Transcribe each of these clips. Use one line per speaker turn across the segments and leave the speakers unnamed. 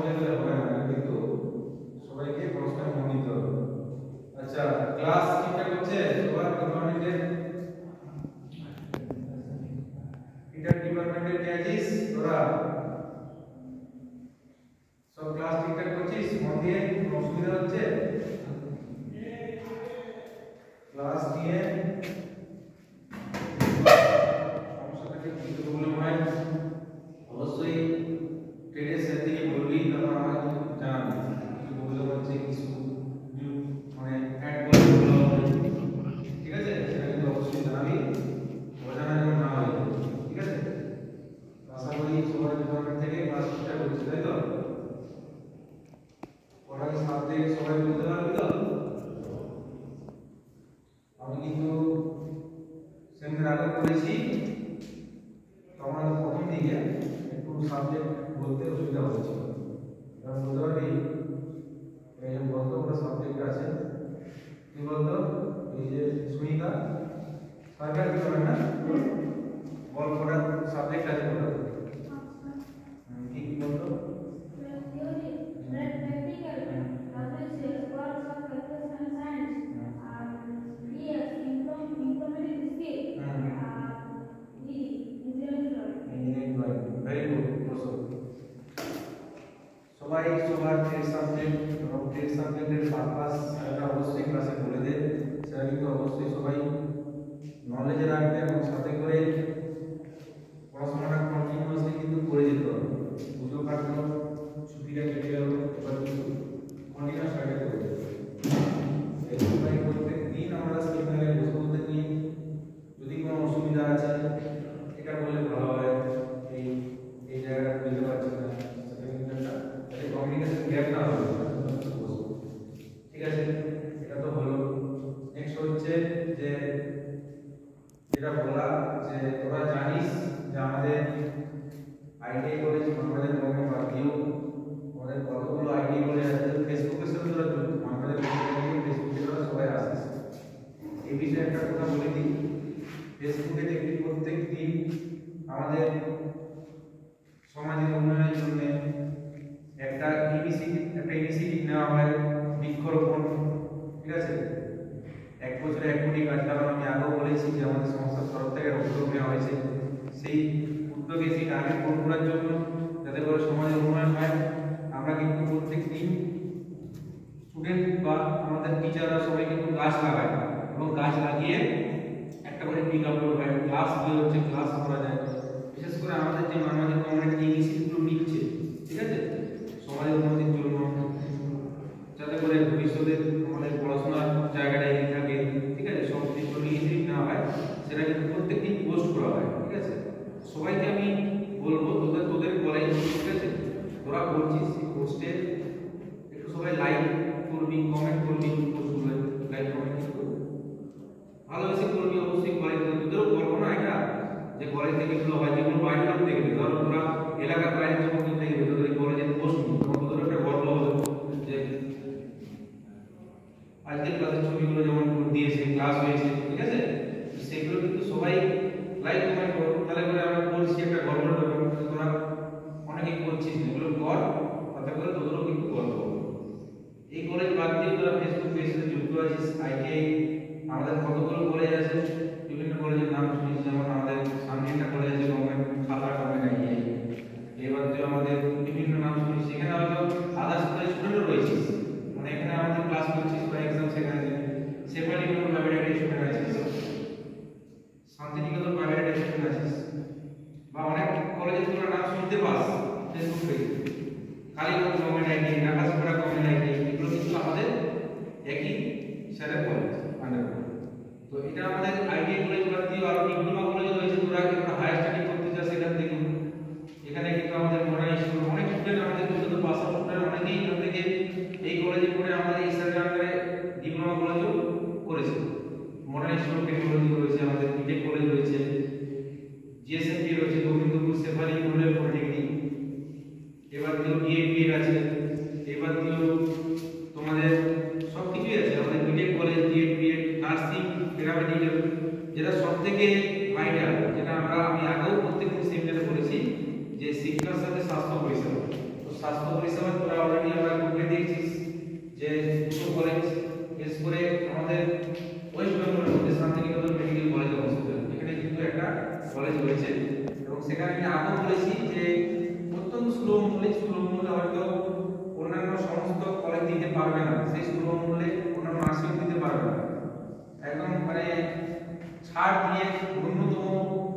বুঝে গেলে হবে না, কিন্তু সবাইকে প্রশ্ন মনে নিতে হবে। আচ্ছা, ক্লাস ঠিকঠাক হচ্ছে সবার ডিপার্টমেন্টের? এটা ডিপার্টমেন্টের কে আছিস তোরা? সব ক্লাস ঠিকঠাক করছিস? মন দিয়ে? কোনো অসুবিধা হচ্ছে? ক্লাস নিয়ে সমস্যা থাকে, কিছু প্রবলেম হয় অবশ্যই ট্রেডের স্যার থেকে বলবি, তারপর আমাকে জানাবি কিছু প্রবলেম হচ্ছে, কিছু মানে অ্যাড করে বলা হবে, ঠিক আছে? সেটা কিন্তু অবশ্যই জানাবি, অজানা যেন না হয়, ঠিক আছে? আশা করি সবার ডিপার্টমেন্ট থেকে ক্লাস ঠিকঠাক হচ্ছে, তাই তো? পড়ার সাবজেক্ট সবাই বলতে পারবি তো? আমি কিন্তু সেমিনার আগে করেছি, তোমার প্রথম দিকে একটু সাবজেক্ট বলতে অসুবিধা হচ্ছিল, কারণ বলতে পারবি এই যে বন্ধ সাবজেক্ট আছে কি বলতো, এই যে সুনিতা সরকার কি করে না বল পড়ার সাবজেক্ট আছে বলো কি কি বলতো? ভেরি গুড, সবাই সবার ট্রেড সাবজেক্ট এবং ট্রেড সাবজেক্টের পারপাস এটা অবশ্যই ক্লাসে বলে দেয়, সেটা কিন্তু অবশ্যই সবাই নলেজে রাখবে এবং সাথে করে পড়াশোনাটা কন্টিনিউয়াসলি কিন্তু করে যেতে হবে। পুজো কাটলো, ছুটিটা কেটে গেল, এবার কিন্তু কন্টিনিউয়াস রাখতে হবে। এই প্রত্যেক দিন আমরা সেমিনারে বসে বলতে নিই, যদি কোনো অসুবিধা আছে এটা বললে ভালো হয়, এই এই জায়গাটা বুঝতে পারছি না, কমিউনিকেশন গ্যাপ না হবে, ঠিক আছে? এটা তো হলো। নেক্সট হচ্ছে যে যেটা বলা, যে তোরা জানিস যে আমাদের আইটিআই কলেজ আমাদের গভর্নমেন্ট বাদিও আমাদের কতগুলো আইটিআই কলেজ আছে, ফেসবুকের সাথে তোরা যুক্ত, আমাদের ফেসবুকে তোরা সবাই আসিস। এই বিষয়ে একটা কথা বলে দিই, ফেসবুকে দেখবি প্রত্যেক দিন আমাদের সমাজের উন্নয়নের জন্য একটা ইনিশিয়েটিভ নেওয়া হয়, বৃক্ষরোপণ, ঠিক আছে? 1 বছরে 1 কোটি গাছ লাগানো, আমি আগেও বলেছি যে আমাদের সংস্থার তরফ থেকে উদ্যোগ নেওয়া হয়েছে, সেই উদ্যোগে সেই টার্গেট পূরণ করার জন্য, যাতে করে সমাজের উন্নয়ন হয়, আমরা কিন্তু প্রত্যেক দিন স্টুডেন্ট বা আমাদের টিচাররা সবাই কিন্তু গাছ লাগায় এবং গাছ লাগিয়ে একটা করে পিক আপলোড হয়, ক্লাস দিয়ে হচ্ছে, ক্লাস করা যায়। বিশেষ করে আমাদের যে মানবাধিকার কমিউনিটি ইনিশিয়েটিভগুলো নিচ্ছে, ঠিক আছে, সমাজের উন্নতির জন্য, যাতে করে ভবিষ্যতে আমাদের পড়াশোনার জায়গাটা এগিয়ে থাকে, ঠিক আছে, সব কিছু ইনিশিয়েটিভ নেওয়া হয়, সেটা কিন্তু প্রত্যেকদিন পোস্ট করা হয়, ঠিক আছে? সবাইকে আমি বলবো তোদের কলেজ, ঠিক আছে, তোরা করছিস সেই পোস্টে একটু সবাই লাইক করবি, কমেন্ট করবি, পোস্টগুলো লাইক কমেন্ট করবি, ভালোবেসে করবি, অবশ্যই কলেজ তোদেরও গর্ব না এটা যে কলেজ থেকে এগুলো হয়, যেগুলো বাইরে লোক দেখবে, ধরো তোরা এলাকার বাইরে যখন কেউ দেখবে তোদের কলেজের পোস্ট, তখন তোদের একটা গর্ব হবে যে আজকের ক্লাসের ছবিগুলো যেমন দিয়েছে, ক্লাস হয়েছে, ঠিক আছে, সেগুলো কিন্তু সবাই লাইক কমেন্ট করো, তাহলে করে আমরা বলছি একটা গর্বের ব্যাপার, তোরা অনেকেই করছিস, এগুলো কর, তাতে করে তোদেরও কিন্তু গর্ব হবে। এই কলেজ বাদ দিয়ে তোরা ফেসবুক পেজে যুক্ত আছিস, আইটিআই আমাদের কতগুলো কলেজ আছে, বিভিন্ন কলেজের নাম শুনিস, যেমন আমাদের সামনে একটা কলেজ আছে গভর্নমেন্ট খাতা গভর্নমেন্ট আইটিআই, এবার তুই আমাদের বিভিন্ন নাম শুনিস, সেখানে হয়তো আদার্স কলেজ স্টুডেন্টও রয়েছিস, মানে এখানে আমাদের ক্লাস করছিস বা এক্সাম সেখানে সেপারেট কোনো প্রাইভেট স্টুডেন্ট আছিস, শান্তিনিকেতন প্রাইভেট স্টুডেন্ট আছিস, বা অনেক কলেজের তোরা নাম শুনতে পাস ফেসবুক পেজে, Kaliganj government ITI, Nakashpara government ITI, এগুলো কিন্তু আমাদের একই স্যারের কলেজ আন্ডার। তো এটা আমাদের আইটিআই কলেজ বাদ দিয়ে আরো ডিপ্লোমা কলেজ রয়েছে, তোরা কিন্তু হায়ার স্টাডি করতে চাস সেখান থেকে, এখানে কিন্তু আমাদের মডার্ন স্কুল অনেক স্টুডেন্ট, আমাদের কিন্তু পাস আউট স্টুডেন্ট অনেকেই এখান থেকে এই কলেজে পড়ে আমাদের এই স্যারের আন্ডারে ডিপ্লোমা কলেজও করেছে, মডার্ন স্কুল টেকনোলজি রয়েছে, আমাদের বিটেক কলেজ রয়েছে, জিএসএমপি রয়েছে, গোবিন্দপুর সেফালি রুরাল পলিটেকনিক, এবার ডিএপিএড আছে, পারবে না, সেই সুলভ মূল্যে কোনো নার্সিং দিতে পারবে না, একদম মানে ছাড় দিয়ে ন্যূনতম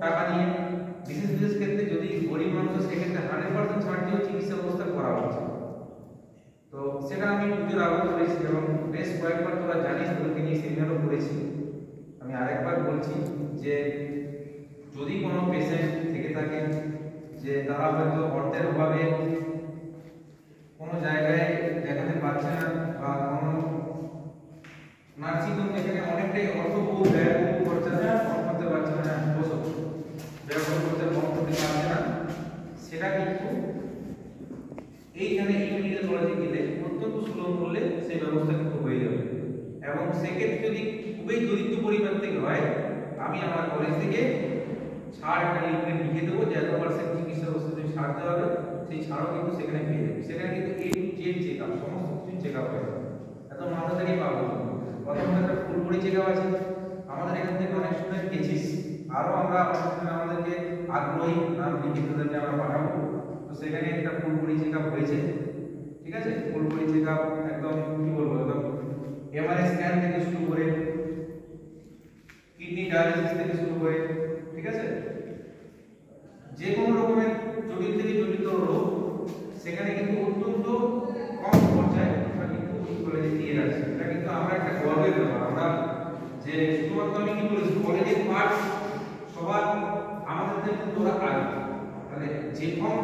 টাকা নিয়ে বিশেষ বিশেষ ক্ষেত্রে যদি গরিব মানুষ সেক্ষেত্রে 100% ছাড় দিয়ে চিকিৎসা ব্যবস্থা করা হচ্ছে। তো সেটা আমি পুজোর আগে করেছি এবং বেশ কয়েকবার তোরা জানিস, তোদেরকে নিয়ে সেমিনারও করেছি। আমি আরেকবার বলছি যে যদি কোনো পেশেন্ট থেকে থাকে যে তারা হয়তো অর্থের অভাবে কোনো জায়গায় দেখাতে পারছে না বা কোনো নার্সিং হোম যেখানে অনেকটাই অর্থবহুল ব্যয়বহুল খরচা করতে পারছে না, ব্যয়বহুল খরচা কম করতে পারছে না, সেটা কিন্তু এইখানে এই মেডিকেল কলেজে গেলে অত্যন্ত সুলভ মূল্যে সেই ব্যবস্থা কিন্তু হয়ে যাবে। এবং সেক্ষেত্রে যদি খুবই দরিদ্র পরিবার থেকে হয়, আমি আমার কলেজ থেকে ছাড় একটা লিখে লিখে দেবো যে 1% চিকিৎসা ব্যবস্থা যদি ছাড় দেওয়া হবে, সেই ছাড়ও কিন্তু সেখানে পেয়ে যাবে। সেখানে কিন্তু A to Z চেকআপ, সমস্ত কিছু চেকআপ হয়ে যাবে, এত মাথা থেকেই পাবো। প্রথমত একটা ফুল বডি চেকআপ আছে, আমাদের এখান থেকে অনেক স্টুডেন্ট গেছিস, আরও আমরা আমাদেরকে আগ্রহী নাম লিখে তাদেরকে আমরা পাঠাবো। তো সেখানে একটা ফুল বডি চেকআপ হয়েছে, ঠিক আছে, ফুল বডি চেকআপ একদম কি বলবো, একদম এমআরআই স্ক্যান থেকে শুরু করে কিডনি ডায়ালিসিস থেকে শুরু করে, ঠিক আছে, যে কোনো রকমের জটিল থেকে জটিল রোগ সেখানে কিন্তু অত্যন্ত কম পর্যায়ে কিন্তু কলেজে দিয়ে যাচ্ছে। এটা কিন্তু আমরা একটা গর্বের ব্যাপার, আমরা যে শুধুমাত্র আমি কি বলেছি কলেজের পার্ট সবার আমাদের কিন্তু তোরা আগে, মানে যে কম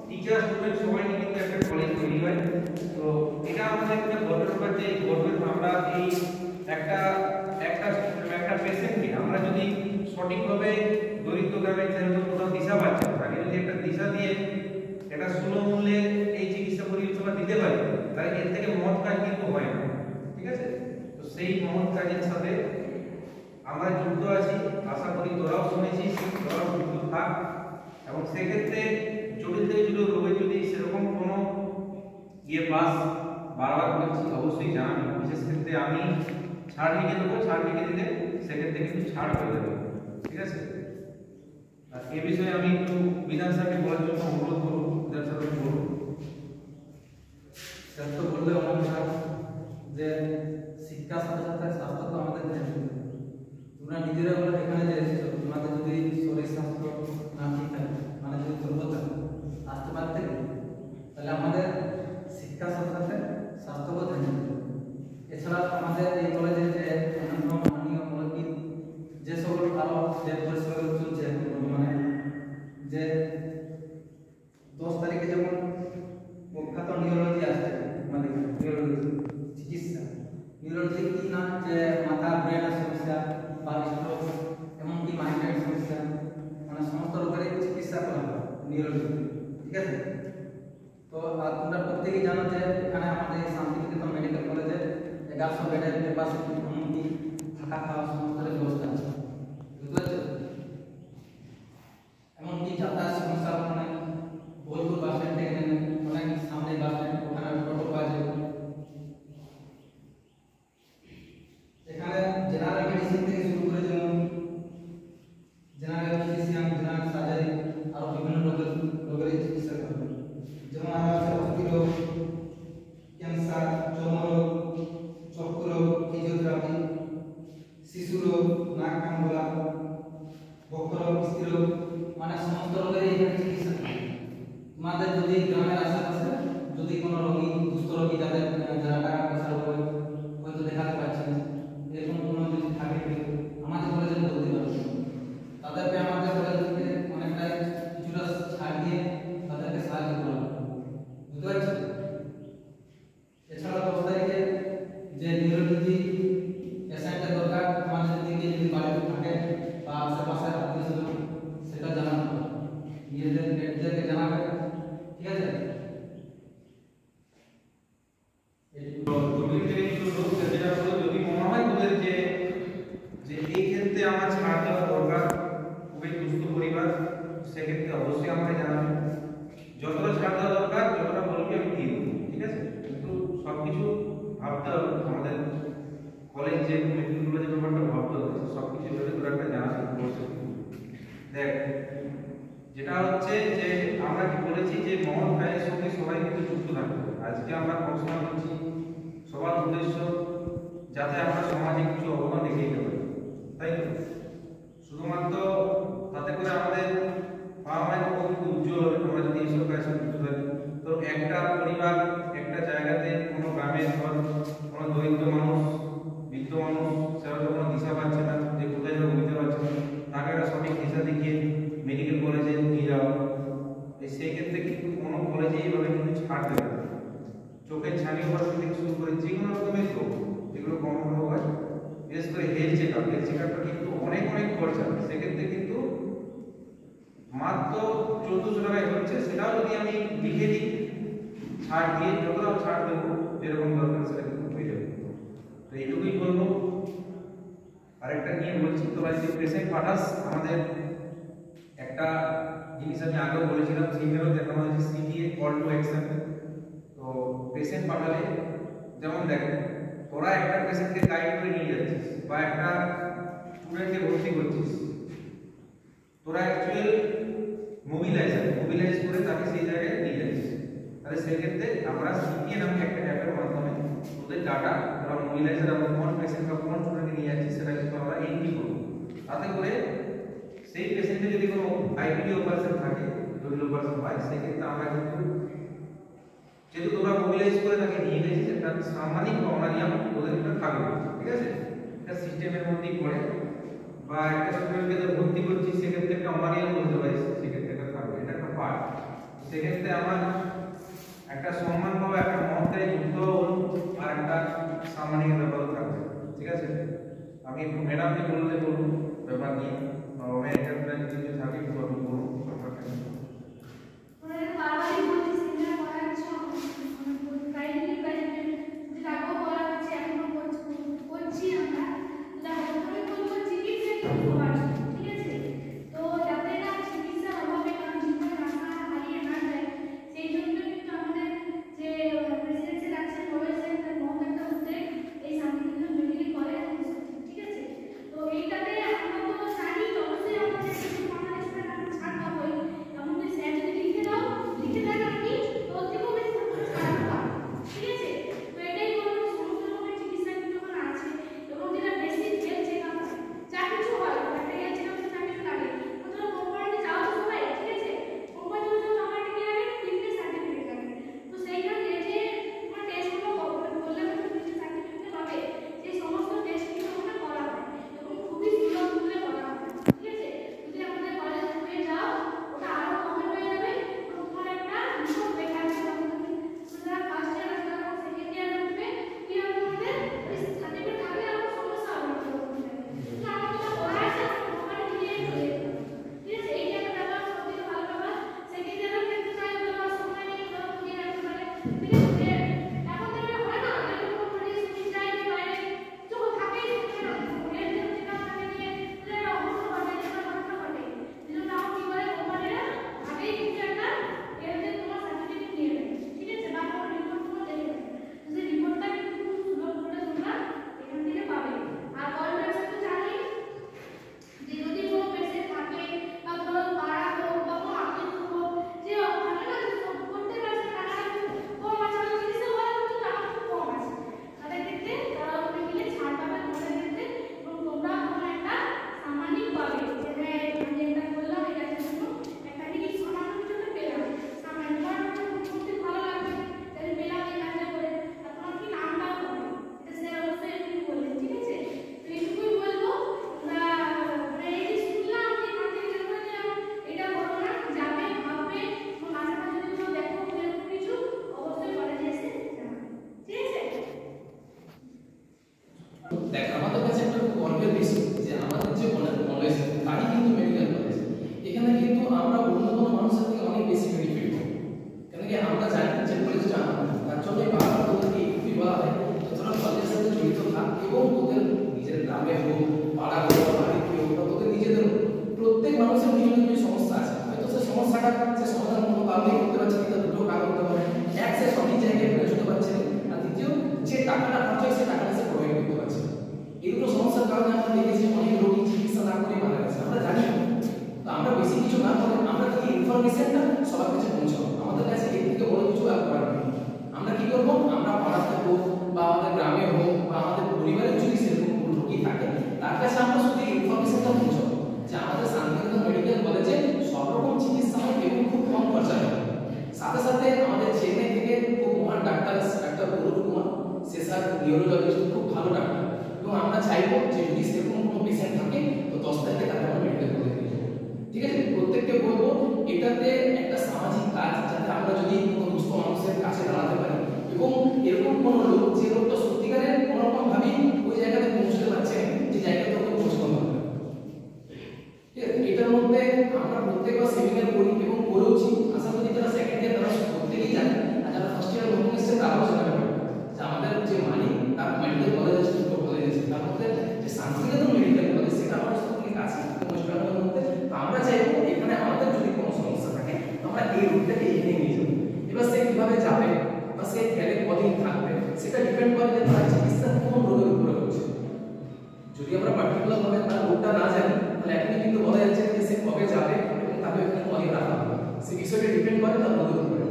টিচার স্টুডেন্ট সবাই কিন্তু একটা কলেজ তৈরি হয়। তো এটা আমাদের একটা গর্বের ব্যাপার যে গর্বের আমরা এই একটা একটা একটা পেশেন্টকে আমরা যদি সঠিকভাবে দরিদ্র গ্রামের যেহেতু কোথাও দিশা পাচ্ছে তাকে যদি একটা দিশা দিয়ে একটা সুলভ মূল্যে এই চিকিৎসা পরিষেবা দিতে পারি, তাহলে এর থেকে মহৎ কাজ কিন্তু হয় না, ঠিক আছে। তো সেই মহৎ কাজের সাথে আমরা যুক্ত আছি, আশা করি তোরাও শুনেছিস, তোরাও যুক্ত থাক। এবং সেক্ষেত্রে জটিল থেকে জটিল রোগে যদি সেরকম কোনো পাস বারবার বলছি অবশ্যই জানাবি। বিশেষ ক্ষেত্রে আমি ছাড় লিখে দেবো, ছাড় লিখে দিলে সেক্ষেত্রে কিন্তু ছাড় হয়ে যাবে, ঠিক আছে। আর এই বিষয়ে আমি একটু বিধান স্যারকে বলার জন্য অনুরোধ করবো, বিধান স্যারকে বলবো।
স্যার তো বললে অনেক যে শিক্ষার সাথে সাথে স্বাস্থ্য তো আমাদের ধ্যান দিতে হবে। তোমরা নিজেরা বলে এখানে যে এসেছো, তোমাদের যদি শরীর স্বাস্থ্য না ঠিক থাকে, মানে যদি দুর্বল থাকে, আসতে পারতে তাহলে আমাদের শিক্ষার সাথে সাথে স্বাস্থ্যকেও ধ্যান দিতে হবে। এছাড়া আমাদের এই কলেজে যে অন্যান্য মাননীয় কলেজ যে সকল আরো যে পরিষেবা চলছে মানে যে 10 তারিখে যেমন প্রখ্যাত নিউরোলজি আসছে, মানে নিউরোলজি চিকিৎসা, নিউরোলজি কি না যে মাথা ব্রেনের সমস্যা বা স্ট্রোক এমনকি মাইগ্রেন সমস্যা, মানে সমস্ত রোগের চিকিৎসা করা হয় নিউরোলজি, ঠিক আছে। তো আর তোমরা প্রত্যেকেই জানো যে এখানে আমাদের শান্তিনিকেতন মেডিকেল কলেজে 1100 বেডের ক্যাপাসিটি, এমনকি থাকা খাওয়া সমস্ত ব্যবস্থা আছে, বুঝতে পারছো। এমনকি যাতায়াত সমস্যা মানে বোলপুর বাস স্ট্যান্ড থেকে নেমে অনেক সামনে বাস স্ট্যান্ড, ওখানে টোটো পাওয়া যাবে। এখানে জেনারেল মেডিসিন থেকে শুরু করে যেমন জেনারেল ফিজিশিয়ান, জেনারেল সার্জারি আর বিভিন্ন রোগের চিকিৎসা করা হয়। যেমন আমরা অস্থি রোগ, ক্যান্সার, চর্মরোগ, চক্ষু রোগ, ফিজিওথেরাপি, শিশু রোগ, নাক কান গলা, বক্ষ রোগ, স্ত্রী রোগ, মানে সমস্ত রোগের এখানে চিকিৎসা করা হয়। তোমাদের যদি গ্রামের আশেপাশে যদি কোনো রোগী, দুস্থ রোগী যাদের যারা টাকা পয়সার অভাবে হয়তো দেখাতে পারছে না, এরকম কোনো যদি থাকে আমাদের কলেজে বলতে পারবে, তাদেরকে আমাদের কলেজ থেকে অনেকটা কিছুটা ছাড় দিয়ে তাদেরকে সাহায্য করা হবে, বুঝতে পারছো। এছাড়া 10 তারিখে যে নিউরোলজি পেশেন্টের দরকার আমাদের দিকে যদি বাড়িতে থাকে বা আশেপাশে আত্মীয় স্বজন, সেটা জানাতে হবে, নিজেদেরকে জানাবে, ঠিক আছে।
যদি মনে হয় তোদের যে এই ক্ষেত্রে আমার ছাড় দেওয়া দরকার, খুবই দুস্থ পরিবার, সেক্ষেত্রে অবশ্যই আমাকে জানাবে। যতটা ছাড় দেওয়া দরকার যতটা বলবি আমি দিয়ে দেবো, ঠিক আছে। কিন্তু সবকিছু ভাবতে হবে, আমাদের কলেজ যে মেডিকেল কলেজের ব্যাপারটা ভাবতে হবে, সবকিছু ভেবে তোরা একটা জানাবি অবশ্যই। দেখ যেটা হচ্ছে যে আমরা কি বলেছি যে মহৎ কাজের সঙ্গে সবাই কিন্তু যুক্ত থাকবে। আজকে আমরা পড়াশোনা করছি সবার উদ্দেশ্য যাতে আমরা সমাজে কিছু অবদান রেখে দিতে পারি, তাই তো? শুধুমাত্র তাতে করে আমাদের বাবা মায়ের মুখ কিন্তু উজ্জ্বল হবে আমরা যদি এইসব কাজে যুক্ত থাকি। তো একটা পরিবার একটা জায়গাতে কোনো গ্রামের ধর কোনো দরিদ্র মানুষ বৃদ্ধ মানুষ সেটা কোনো দিশা পাচ্ছে না, যে কোথায় যাবে বুঝতে পারছে না, তাকে একটা সঠিক দিশা দেখিয়ে মেডিকেল কলেজে নিয়ে যাওয়া। সেই ক্ষেত্রে কিন্তু কোনো কলেজে এইভাবে কিন্তু ছাড় দেবে না। চোখের ছানি অপারেশন থেকে শুরু করে যে কোনো রকমের রোগ যেগুলো কম রোগ হয়, বিশেষ করে হেলথ চেকআপটা কিন্তু অনেক খরচা। সেক্ষেত্রে কিন্তু মাত্র 1400 টাকায় হচ্ছে, সেটাও যদি আমি লিখে দিই ছাড় দিয়ে যতটা ছাড় দেবো যেরকম দরকার সেটা কিন্তু হয়ে যাবে। তো এইটুকুই বলবো। আরেকটা নিয়ে বলছি, তোরা যদি পেশেন্ট পাঠাস, আমাদের একটা জিনিস আমি আগেও বলেছিলাম, সেইভাবে দেখানো হয়েছে সিটিএ কল টু অ্যাকশন। তো পেশেন্ট পাঠালে যেমন দেখ, তোরা একটা পেশেন্টকে গাইড করে নিয়ে যাচ্ছিস বা একটা স্টুডেন্টকে ভর্তি করছিস, তোরা অ্যাকচুয়াল মোবিলাইজ করে তাকে সেই জায়গায় নিয়ে যাচ্ছিস। তাহলে সেক্ষেত্রে আমরা সিটিএ নামে একটা অ্যাপের মাধ্যমে তোদের ডাটা তোরা মোবিলাইজার এবং কোন পেশেন্ট বা কোন স্টুডেন্টকে নিয়ে যাচ্ছিস সেটা কিন্তু আমরা এন্ট্রি করবো। তাতে করে সেই পেশেন্টের যদি কোনো আইপিডি অপারেশন থাকে, জটিল অপারেশন হয়, সেক্ষেত্রে আমরা কিন্তু যেহেতু তোরা মোবিলাইজ করে তাকে নিয়ে গেছিস, একটা সামাজিক অনারিয়াম ওদের একটা থাকবে, ঠিক আছে? এটা সিস্টেমের মধ্যেই পড়ে। বা একটা স্টুডেন্টকে তো ভর্তি করছিস, সেক্ষেত্রে একটা অনারিয়াম বলতে পারিস, সেক্ষেত্রে এটা থাকবে, এটা একটা পার্ট। সেক্ষেত্রে আমার একটা সম্মান পাওয়া, একটা মহত্তায় যুক্ত আর একটা সামাজিক ব্যাপার থাকবে, ঠিক আছে? আমি একটু ম্যাডামকে বলতে বলবো ব্যাপার নিয়ে, আমি এটা যদি থাকে একটু আমি বলবো ব্যাপারটা।
আমরা কি করব, আমরা পাড়া থাকবো বা আমাদের
নিউরোলজিস্ট খুব ভালো ডাক্তার, এবং আমরা চাইবো যে যদি সেরকম কোনো পেশেন্ট থাকে তো 10 তারিখে তাকে আমরা মেডিকেল কলেজে নিয়ে যাবো। ঠিক আছে, প্রত্যেককে বলবো এটাতে একটা সামাজিক কাজ, যাতে আমরা যদি কোনো দুস্থ মানুষের কাছে দাঁড়াতে পারি, এবং এরকম কোনো লোক যে লোকটা সত্যিকারের কোনো রকম ভাবেই ওই জায়গাতে পৌঁছতে পারছে যে জায়গাতে ওকে পৌঁছতে হবে। ঠিক আছে, এটার মধ্যে আমরা প্রত্যেকবার সেমিনার করি এবং করেওছি। আশা করি যারা সেকেন্ড ইয়ার তারা প্রত্যেকেই জানে, আর যারা ফার্স্ট ইয়ার নতুন এসেছে তারাও জানাবে যে আমাদের যে মানি তার মেডিকেল কলেজ আছে, দুটো কলেজ আছে, তার মধ্যে যে শান্তিনিকেতন মেডিকেল কলেজ সেটা আমার সবথেকে কাছে অনুষ্ঠানের মধ্যে। তো আমরা চাইবো এখানে আমাদের যদি কোনো সমস্যা থাকে আমরা এই রুটটাকে এগিয়ে নিয়ে যাবো। এবার সে কিভাবে যাবে বা সে গেলে কদিন থাকবে সেটা ডিপেন্ড করে যে তার চিকিৎসা কোন রোগের উপরে হচ্ছে। যদি আমরা পার্টিকুলার ভাবে তার রোগটা না জানি তাহলে এখনই কিন্তু বলা যাচ্ছে যে সে কবে যাবে এবং তাকে এখানে কদিন রাখা হবে, সে বিষয়টা ডিপেন্ড করে তার রোগের উপরে।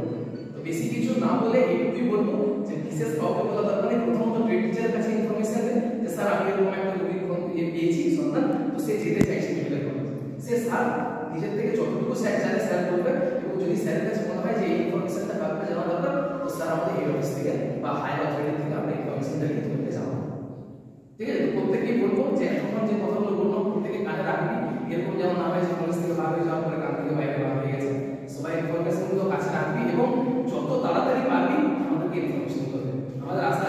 তো বেশি কিছু না বলে এইটুকুই বলবো যে বিশেষ কাউকে বলা দরকার নেই। প্রথমত ট্রেড টিচারের কাছে ইনফরমেশন দেন যে স্যার আমি এরকম একটা রোগীর পেয়েছি সন্ধান, তো সে যেতে চাইছে মেডিকেল কলেজ। সে স্যার নিজের থেকে যতটুকু স্যার জানে স্যার করবে, এবং যদি স্যারের কাছে মনে হয় যে এই ইনফরমেশনটা কাউকে জানা দরকার তো স্যার আমাদের এই অফিস থেকে বা হায়ার অথরিটি থেকে আমরা ইনফরমেশনটা নিতে করতে যাবো। ঠিক আছে, তো প্রত্যেকেই বলবো যে এখন যে কথাগুলো বললাম প্রত্যেকে কানে রাখবি, এরকম যেমন না হয় যে কলেজ থেকে বার হয়ে যাওয়ার পরে কান থেকে বাইরে বার হয়ে গেছে। সবাই ইনফরমেশনগুলো কাছে রাখবি এবং যত তাড়াতাড়ি পারবি আমাদেরকে ইনফরমেশন করবে। আমাদের আশা